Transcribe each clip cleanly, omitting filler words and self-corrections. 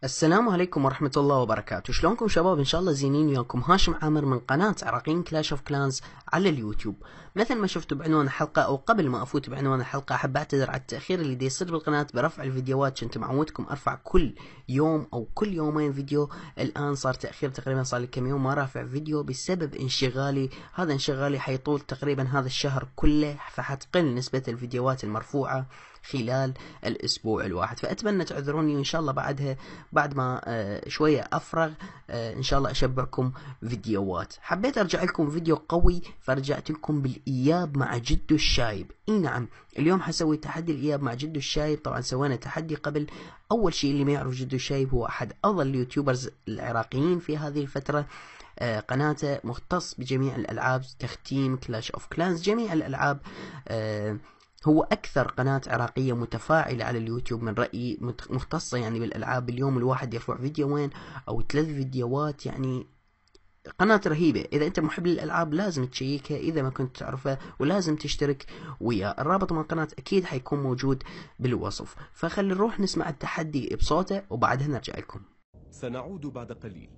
السلام عليكم ورحمة الله وبركاته. شلونكم شباب؟ ان شاء الله زينين. وياكم هاشم عامر من قناة عراقيين كلاش اوف كلانز على اليوتيوب. مثل ما شفتوا بعنوان الحلقة، او قبل ما افوت بعنوان الحلقة، احب اعتذر على التأخير اللي يصير بالقناة برفع الفيديوهات. كنت معودكم ارفع كل يوم او كل يومين فيديو، الان صار تأخير، تقريبا صار لي كم يوم ما رافع فيديو بسبب انشغالي. هذا انشغالي حيطول تقريبا هذا الشهر كله، فحتقل نسبة الفيديوهات المرفوعة خلال الاسبوع الواحد. فاتمنى تعذروني، وان شاء الله بعد ما شوية افرغ ان شاء الله اشبعكم فيديوهات. حبيت ارجع لكم فيديو قوي، فرجعت لكم بالاياب مع جدو الشايب. اي نعم، اليوم حسوي تحدي الاياب مع جدو الشايب. طبعا سوينا تحدي قبل. اول شيء، اللي ما يعرف جدو الشايب هو احد افضل اليوتيوبرز العراقيين في هذه الفترة. قناته مختص بجميع الالعاب، تختيم، كلاش اوف كلانز، جميع الالعاب. هو أكثر قناة عراقية متفاعلة على اليوتيوب من رأيي، مختصة يعني بالألعاب. اليوم الواحد يرفع فيديوين أو 3 فيديوهات، يعني قناة رهيبة. إذا أنت محب للألعاب لازم تشيكها إذا ما كنت تعرفها، ولازم تشترك وياه. الرابط مع القناة أكيد حيكون موجود بالوصف. فخلي نروح نسمع التحدي بصوته وبعدها نرجع لكم. سنعود بعد قليل.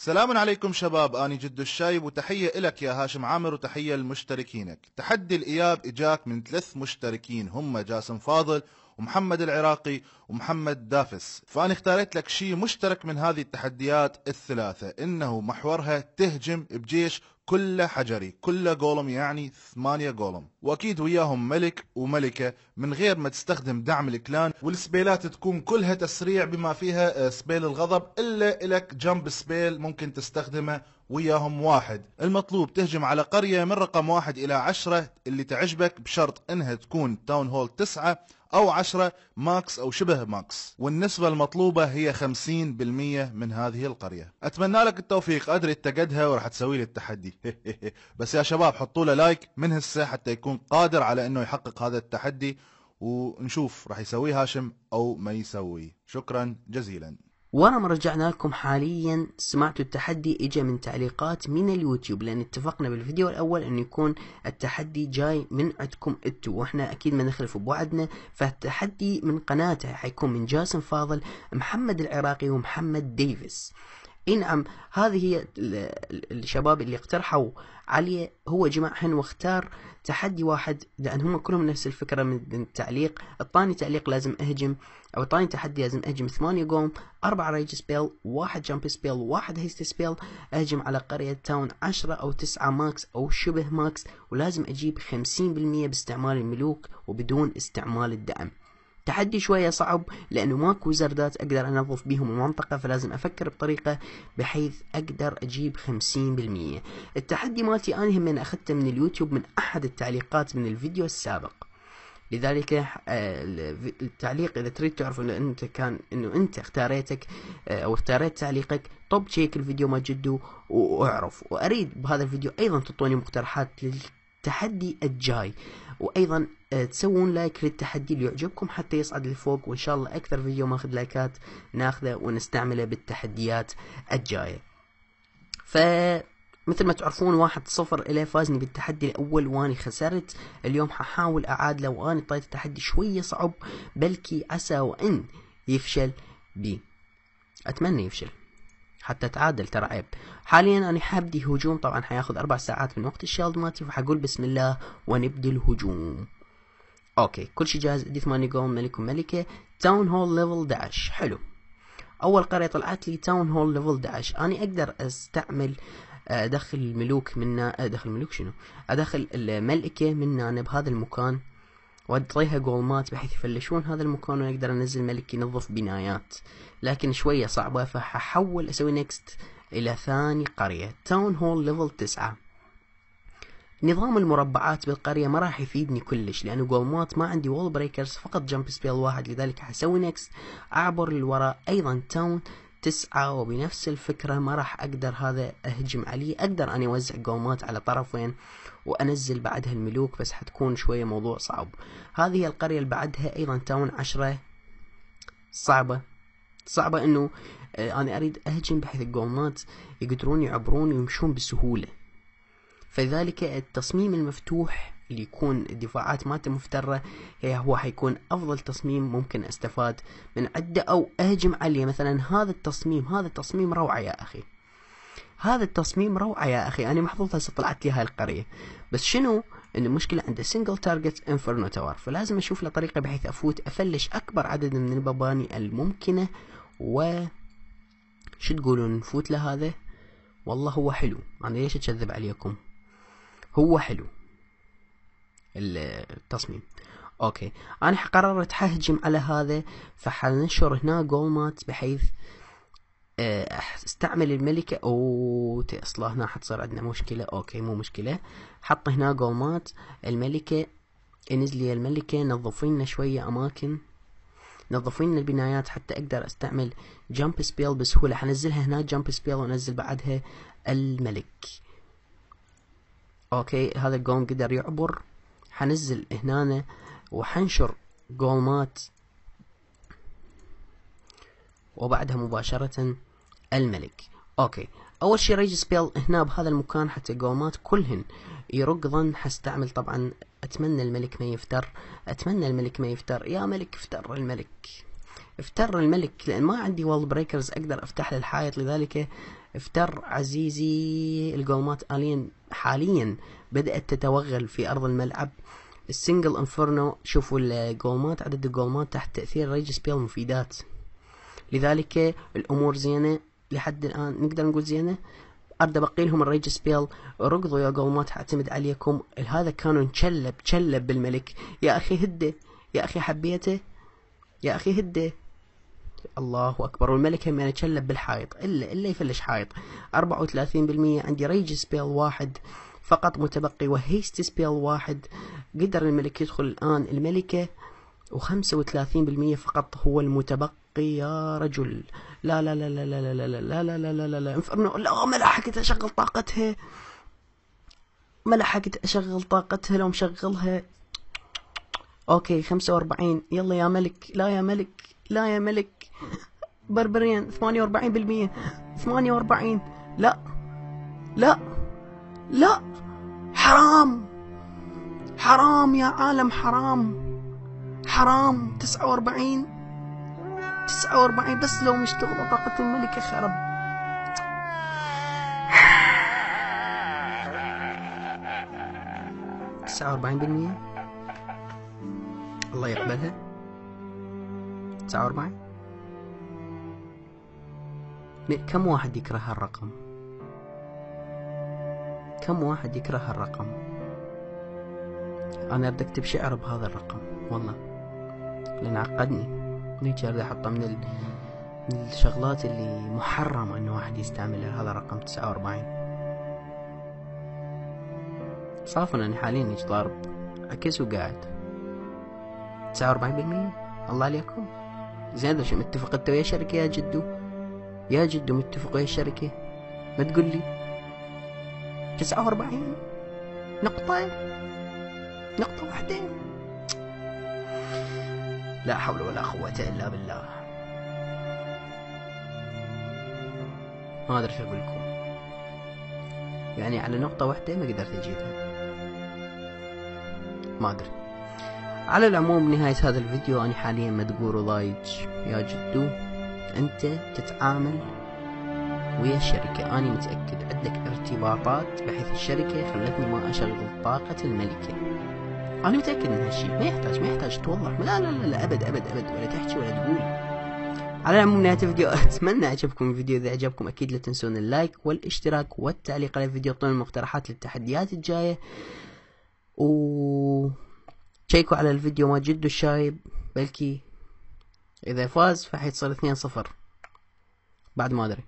سلام عليكم شباب، أنا جدو الشايب، وتحية إلك يا هاشم عامر، وتحية لمشتركينك. تحدي الإياب إجاك من 3 مشتركين، هم جاسم فاضل ومحمد العراقي ومحمد دافس. فأنا اختاريت لك شيء مشترك من هذه التحديات الثلاثة، إنه محورها تهجم بجيش كله حجري، كله جولم، يعني 8 جولم، واكيد وياهم ملك وملكة، من غير ما تستخدم دعم الكلان، والسبيلات تكون كلها تسريع بما فيها سبيل الغضب، الا لك جمب سبيل ممكن تستخدمه وياهم واحد. المطلوب تهجم على قرية من رقم 1 إلى 10 اللي تعجبك، بشرط انها تكون تاون هول 9 أو 10 ماكس أو شبه ماكس، والنسبة المطلوبة هي 50% من هذه القرية. أتمنى لك التوفيق، أدري أنت قدها وراح تسوي لي التحدي. بس يا شباب حطوا له لايك من هسه حتى يكون قادر على أنه يحقق هذا التحدي، ونشوف راح يسويه هاشم أو ما يسوي. شكرا جزيلا. ورا ما رجعنا لكم حاليا، سمعتوا التحدي اجى من تعليقات من اليوتيوب، لان اتفقنا بالفيديو الاول انه يكون التحدي جاي من عندكم انتوا، واحنا اكيد ما نخلف بوعدنا. فالتحدي من قناته حيكون من جاسم فاضل، محمد العراقي، ومحمد ديفيس. اي نعم، هذه هي الشباب اللي اقترحوا علي، هو جمعهن واختار تحدي واحد، لان هم كلهم نفس الفكره من التعليق. الطاني تعليق لازم اهجم، او الطاني تحدي لازم اهجم 8 جوم، 4 ريج سبيل، 1 جامب سبيل، 1 هيست سبيل، اهجم على قرية تاون 10 او 9 ماكس او شبه ماكس، ولازم اجيب 50% باستعمال الملوك وبدون استعمال الدعم. تحدي شوية صعب لأنه ماكو زردات أقدر أنظف بيهم المنطقة، فلازم أفكر بطريقة بحيث أقدر أجيب 50%. التحدي مالتي أنا هم أخذته من اليوتيوب من أحد التعليقات من الفيديو السابق، لذلك التعليق إذا تريد تعرف إنه أنت اختاريتك أو اختاريت تعليقك، طب تشيك الفيديو ما جدو وأعرف. وأريد بهذا الفيديو أيضا تعطوني مقترحات للتحدي الجاي، وأيضا تسوون لايك للتحدي اللي يعجبكم حتى يصعد لفوق، وإن شاء الله أكثر فيديو ماخذ لايكات ناخذه ونستعمله بالتحديات الجاية. فمثل ما تعرفون 1-0 إليه فازني بالتحدي الأول، واني خسرت. اليوم ححاول أعادله، واني طيت التحدي شوية صعب، بلكي عسى وإن يفشل بي. أتمنى يفشل حتى اتعادل، ترى عيب. حاليا انا حابدي هجوم، طبعا حياخذ 4 ساعات من وقت الشالد مالتي، فحقول بسم الله ونبدي الهجوم. اوكي، كل شيء جاهز. عندي 8 جول، ملك وملكة، تاون هول ليفل 11. حلو، اول قرية طلعت لي تاون هول ليفل 11. اني اقدر استعمل ادخل الملوك من ادخل الملوك شنو ادخل الملكة من هنا بهذا المكان، وأعطيها جولمات بحيث يفلشون هذا المكان، وأقدر أنزل ملك ينظف بنايات، لكن شوية صعبة. فححول أسوي نيكست إلى ثاني قرية، تاون هول ليفل 9. نظام المربعات بالقرية ما راح يفيدني كلش، لأنه جولمات ما عندي وول بريكرز، فقط جمب سبيل واحد، لذلك حسوي نيكست أعبر للوراء. أيضا تاون 9، وبنفس الفكرة ما راح أقدر هذا أهجم عليه. أقدر أني أوزع جولمات على طرفين وأنزل بعدها الملوك، بس حتكون شوية موضوع صعب. هذه القرية اللي بعدها أيضا تاون 10، صعبة إنه انا اريد اهجم بحيث الجولمات يقدرون يعبرون ويمشون بسهولة. فلذلك التصميم المفتوح اللي يكون الدفاعات مالته مفترة هو حيكون افضل تصميم ممكن استفاد من عنده او اهجم عليه. مثلا هذا التصميم روعة يا اخي، هذا التصميم روعة يا اخي. انا محظوظ هسه طلعت لي هاي القرية، بس شنو ان المشكلة عنده سنجل تارجت انفرنو تاور، فلازم اشوف له طريقة بحيث افلش اكبر عدد من المباني الممكنة. و شو تقولون نفوت لهذا؟ والله هو حلو، انا ليش اكذب عليكم، هو حلو التصميم. اوكي انا قررت ههجم على هذا، فحننشر هنا جولمات بحيث استعمل الملكة. او اصلا هنا حتصير عندنا مشكلة. اوكي مو مشكلة، حط هنا جولمات الملكة. انزلي الملكة، نظفي لنا شوية اماكن، نظفي لنا البنايات حتى اقدر استعمل جامب سبيل بسهولة. حنزلها هنا جامب سبيل وانزل بعدها الملك. اوكي هذا الجولم قدر يعبر، حنزل هنا وحنشر جولمات وبعدها مباشرة الملك. اوكي اول شي ريج سبيل هنا بهذا المكان حتى الجولمات كلهن يركضن. حستعمل طبعا، اتمنى الملك ما يفتر، اتمنى الملك ما يفتر. يا ملك افتر الملك، افتر الملك، لان ما عندي وول بريكرز اقدر افتح للحائط، لذلك افتر عزيزي. الجولمات حاليا بدأت تتوغل في ارض الملعب. السنجل انفرنو، شوفوا الجولمات، عدد الجولمات تحت تأثير ريج سبيل مفيدات، لذلك الامور زينة لحد الان، نقدر نقول زينة. ارد ابقي لهم الريج سبيل، ركضوا يا جولمات، اعتمد عليكم. هذا كانوا تشلب بالملك. يا اخي هده، يا اخي حبيته، يا اخي هده، الله اكبر. والملك هم يعني تشلب بالحائط، الا يفلش حائط. 34% عندي ريج سبيل واحد فقط متبقي، وهيست سبيل واحد. قدر الملك يدخل الان الملكة، و35% فقط هو المتبقي يا رجل. لا لا لا لا لا لا لا لا لا لا لا لا لا انفرنو، لا ما لحقت اشغل طاقتها، ما لحقت اشغل طاقتها لو مشغلها. اوكي 45، يلا يا ملك، لا يا ملك، لا يا ملك. بربريان 48%، 48، لا لا لا، حرام حرام يا عالم، حرام حرام. 49 بس لو مشتغلة طاقة الملكة خرب. تسعة 49%، الله يقبلها. 49. كم واحد يكره هالرقم؟ كم واحد يكره هالرقم؟ انا بدي اكتب شعر بهذا الرقم والله، لان عقدني. هيك اريد احطه من الشغلات اللي محرم انه واحد يستعملها. هذا رقم 49. صافن انا حاليا هيك ضارب عكس وقاعد 49%. الله عليكم زين. شو متفق انت ويا الشركة يا جدو؟ يا جدو متفق ويا الشركة؟ ما تقول لي 49 نقطة واحدة. لا حول ولا قوة الا بالله. ما ادري شو اقول لكم، يعني على نقطة واحدة ما قدرت اجيبها، ما ادري. على العموم بنهاية هذا الفيديو انا حاليا مدقور وضايج يا جدو. انت تتعامل ويا الشركة، انا متأكد عندك ارتباطات بحيث الشركة خلتني ما اشغل طاقة الملكة. انا متأكد من هالشيء، ما يحتاج توضح. لا لا لا, لا ابد ابد ابد، ولا تحكي ولا تقول. على العموم نهاية الفيديو اتمنى عجبكم الفيديو. اذا عجبكم اكيد لا تنسون اللايك والاشتراك والتعليق على الفيديو. اعطونا المقترحات للتحديات الجاية، شيكوا على الفيديو ما جدو الشايب، بلكي اذا فاز فحيتصير 2-0 بعد ما ادري.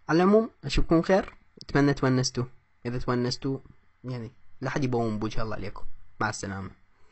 على العموم اشوفكم خير، اتمنى تونستوا. اذا تونستوا يعني لا حد يبون بوجه الله عليكم. مع السلامة.